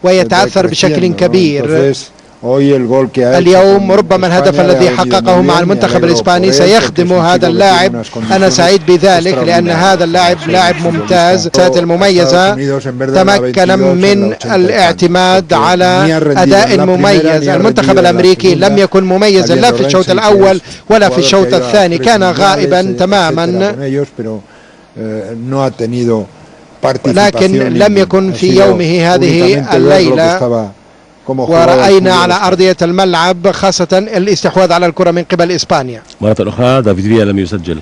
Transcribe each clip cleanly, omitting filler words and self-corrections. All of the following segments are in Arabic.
ويتأثر بشكل كبير. اليوم ربما الهدف الذي حققه مع المنتخب الإسباني سيخدم هذا اللاعب. أنا سعيد بذلك لأن هذا اللاعب لاعب ممتاز. المميزة تمكن من الاعتماد على أداء مميز. المنتخب الأمريكي لم يكن مميزا لا في الشوط الأول ولا في الشوط الثاني، كان غائبا تماما، لكن لم يكن في يومه هذه الليلة. ورأينا على أرضية الملعب خاصة الاستحواذ على الكرة من قبل إسبانيا. مرة أخرى دافيد فيا لم يسجل،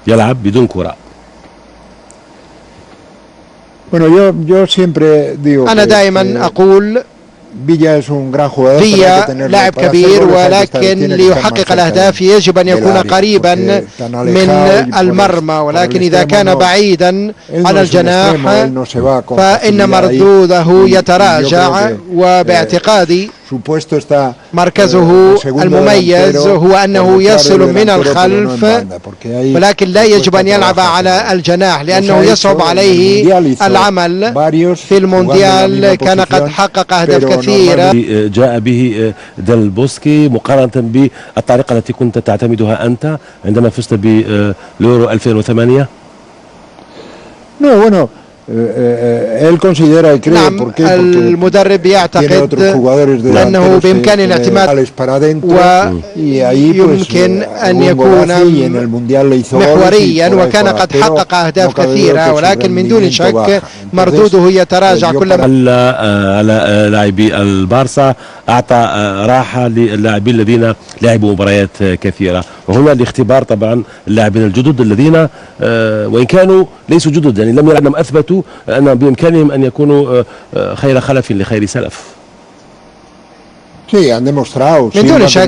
يلعب بدون كرة. أنا دائما أقول فيا لاعب كبير، ولكن ليحقق الأهداف يجب أن يكون قريبا من المرمى، ولكن إذا كان بعيدا عن الجناح فإن مردوده يتراجع. وباعتقادي مركزه المميز هو أنه يصل من الخلف، ولكن لا يجب أن يلعب على الجناح لأنه يصعب عليه العمل. في المونديال كان قد حقق أهداف كثيرة. جاء به ديل بوسكي مقارنة بالطريقة التي كنت تعتمدها أنت عندما فزت باليورو 2008. نعم، المدرب يعتقد أنه بإمكانه الاعتماد ويمكن أن يكون محوريا، وكان قد حقق أهداف كثيرة، ولكن من دون شك مردوده يتراجع كلما. على لاعبي البارسا أعطى راحة للاعبين الذين لعبوا مباريات كثيرة، وهنا الاختبار طبعا اللاعبين الجدد الذين وإن كانوا ليسوا جدد، يعني لم يلعبوا، أثبتوا أن بإمكانهم أن يكونوا خير خلف لخير سلف. من دون شك